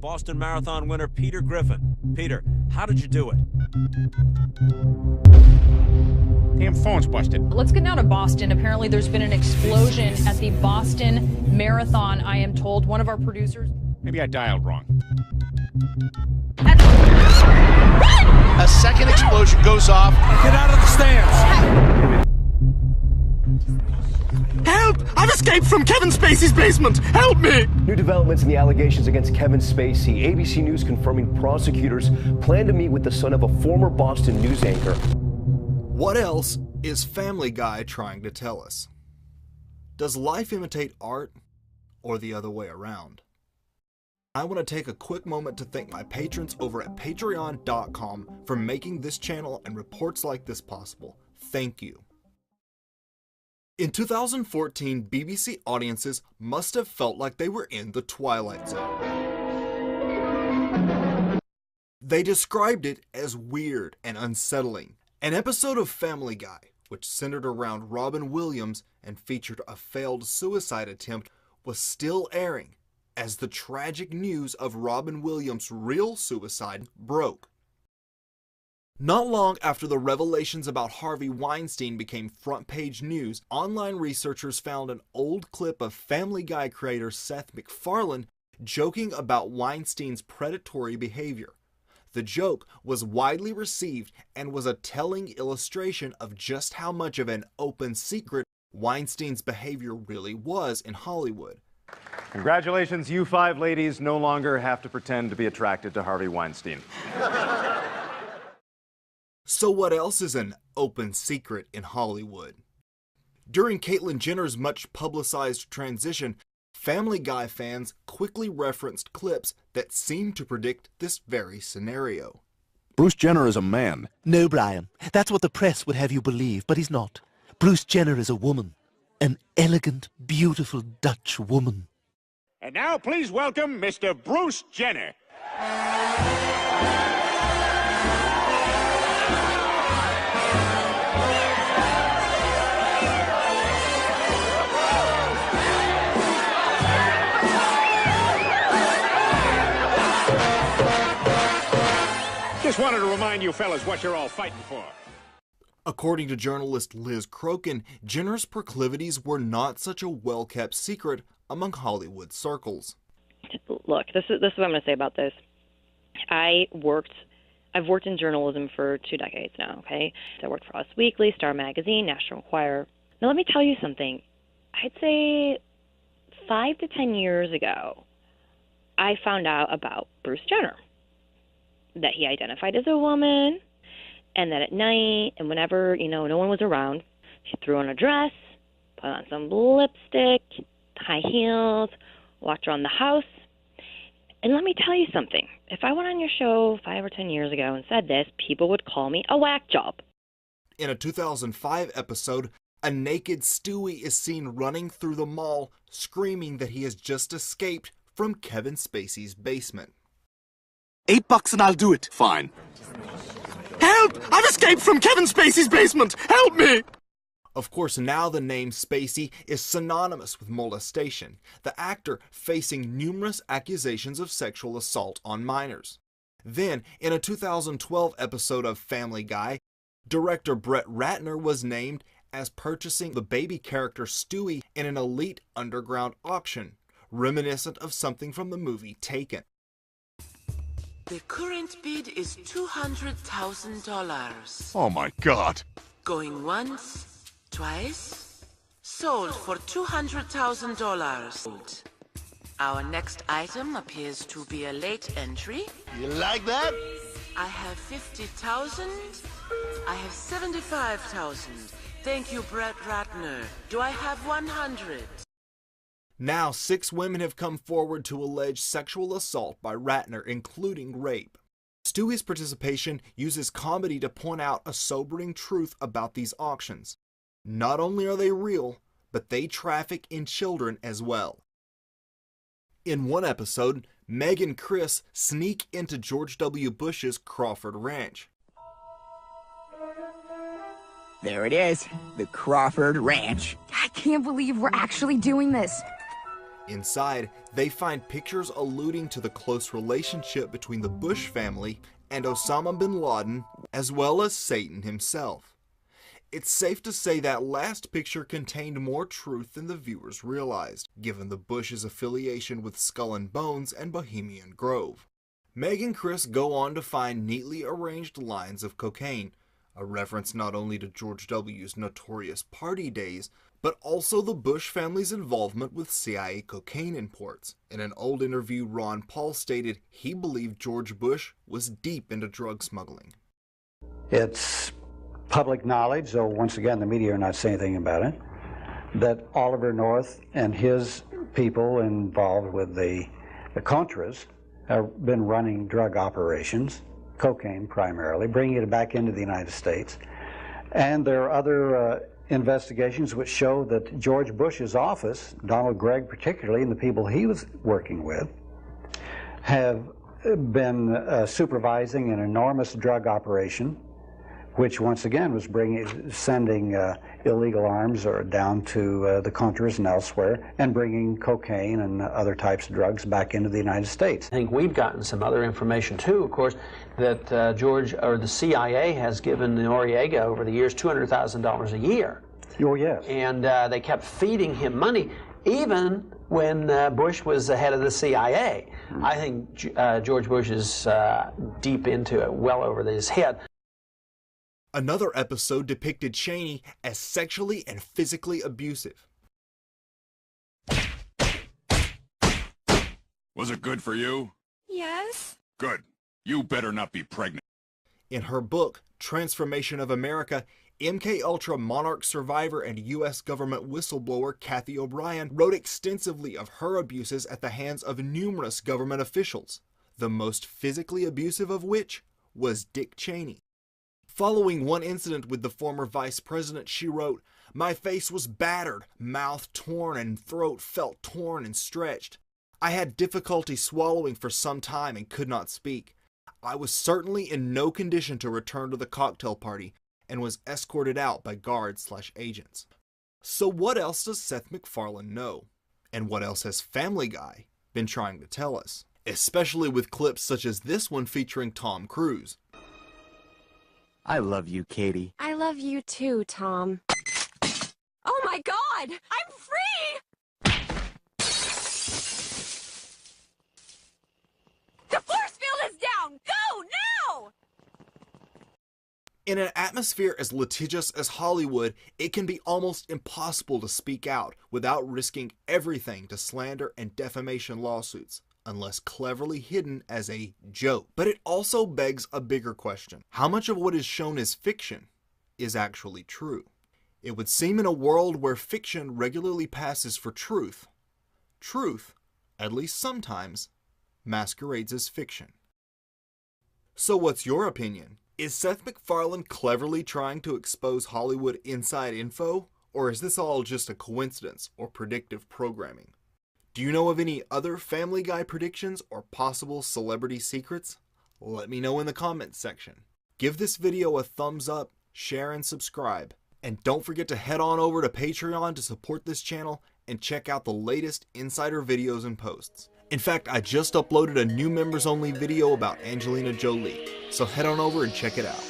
Boston Marathon winner Peter Griffin. Peter, how did you do it? Damn phone's busted. Let's get down to Boston. Apparently there's been an explosion at the Boston Marathon, I am told. One of our producers... Maybe I dialed wrong. A second explosion goes off. Get out of the stands! Help! I've escaped from Kevin Spacey's basement! Help me! New developments in the allegations against Kevin Spacey. ABC News confirming prosecutors plan to meet with the son of a former Boston news anchor. What else is Family Guy trying to tell us? Does life imitate art, or the other way around? I want to take a quick moment to thank my patrons over at patreon.com for making this channel and reports like this possible. Thank you. In 2014, BBC audiences must have felt like they were in the Twilight Zone. They described it as weird and unsettling. An episode of Family Guy, which centered around Robin Williams and featured a failed suicide attempt, was still airing as the tragic news of Robin Williams' real suicide broke. Not long after the revelations about Harvey Weinstein became front-page news, online researchers found an old clip of Family Guy creator Seth Macfarlane joking about Weinstein's predatory behavior. The joke was widely received and was a telling illustration of just how much of an open secret Weinstein's behavior really was in Hollywood. Congratulations, you 5 ladies no longer have to pretend to be attracted to Harvey Weinstein. So what else is an open secret in Hollywood? During Caitlyn Jenner's much publicized transition, Family Guy fans quickly referenced clips that seemed to predict this very scenario. Bruce Jenner is a man. No, Brian. That's what the press would have you believe, but he's not. Bruce Jenner is a woman. An elegant, beautiful Dutch woman. And now please welcome Mr. Bruce Jenner. Just wanted to remind you fellas what you're all fighting for. According to journalist Liz Crokin, Jenner's proclivities were not such a well-kept secret among Hollywood circles. Look, this is what I'm going to say about this. I've worked in journalism for 2 decades now, okay? I worked for Us Weekly, Star Magazine, National Enquirer. Now let me tell you something. I'd say 5 to 10 years ago, I found out about Bruce Jenner. That he identified as a woman, and that at night, and whenever, no one was around, she threw on a dress, put on some lipstick, high heels, walked around the house. And let me tell you something. If I went on your show 5 or 10 years ago and said this, people would call me a whack job. In a 2005 episode, a naked Stewie is seen running through the mall, screaming that he has just escaped from Kevin Spacey's basement. $8 and I'll do it. Fine. Help! I've escaped from Kevin Spacey's basement! Help me! Of course, now the name Spacey is synonymous with molestation, the actor facing numerous accusations of sexual assault on minors. Then, in a 2012 episode of Family Guy, director Brett Ratner was named as purchasing the baby character Stewie in an elite underground auction, reminiscent of something from the movie Taken. The current bid is $200,000. Oh my God. Going once, twice, sold for $200,000. Our next item appears to be a late entry. You like that? I have 50,000. I have 75,000. Thank you, Brett Ratner. Do I have 100? Now, 6 women have come forward to allege sexual assault by Ratner, including rape. Stewie's participation uses comedy to point out a sobering truth about these auctions. Not only are they real, but they traffic in children as well. In one episode, Meg and Chris sneak into George W. Bush's Crawford Ranch. There it is, the Crawford Ranch. I can't believe we're actually doing this. Inside, they find pictures alluding to the close relationship between the Bush family and Osama bin Laden, as well as Satan himself. It's safe to say that last picture contained more truth than the viewers realized, given the Bush's affiliation with Skull and Bones and Bohemian Grove. Meg and Chris go on to find neatly arranged lines of cocaine, a reference not only to George W.'s notorious party days, but also the Bush family's involvement with CIA cocaine imports. In an old interview, Ron Paul stated he believed George Bush was deep into drug smuggling. It's public knowledge, though once again the media are not saying anything about it, that Oliver North and his people involved with the Contras have been running drug operations, cocaine primarily, bringing it back into the United States. And there are other investigations which show that George Bush's office, Donald Gregg particularly, and the people he was working with, have been supervising an enormous drug operation, which once again was sending illegal arms down to the Contras and elsewhere, and bringing cocaine and other types of drugs back into the United States. I think we've gotten some other information too, of course, that the CIA has given Noriega over the years $200,000 a year. Oh, yes. And they kept feeding him money, even when Bush was the head of the CIA. I think George Bush is deep into it, well over his head. Another episode depicted Cheney as sexually and physically abusive. Was it good for you? Yes. Good. You better not be pregnant. In her book, Transformation of America, MKUltra monarch survivor and U.S. government whistleblower Kathy O'Brien wrote extensively of her abuses at the hands of numerous government officials, the most physically abusive of which was Dick Cheney. Following one incident with the former vice president, she wrote, "My face was battered, mouth torn, and throat felt torn and stretched. I had difficulty swallowing for some time and could not speak. I was certainly in no condition to return to the cocktail party and was escorted out by guards/agents." So what else does Seth MacFarlane know? And what else has Family Guy been trying to tell us? Especially with clips such as this one featuring Tom Cruise. I love you, Katie. I love you too, Tom. Oh my God! I'm free! The force field is down! Go now! In an atmosphere as litigious as Hollywood, it can be almost impossible to speak out without risking everything to slander and defamation lawsuits, unless cleverly hidden as a joke. But it also begs a bigger question. How much of what is shown as fiction is actually true? It would seem in a world where fiction regularly passes for truth, truth, at least sometimes, masquerades as fiction. So what's your opinion? Is Seth MacFarlane cleverly trying to expose Hollywood inside info, or is this all just a coincidence or predictive programming? Do you know of any other Family Guy predictions or possible celebrity secrets? Let me know in the comments section. Give this video a thumbs up, share and subscribe. And don't forget to head on over to Patreon to support this channel and check out the latest insider videos and posts. In fact, I just uploaded a new members only video about Angelina Jolie, so head on over and check it out.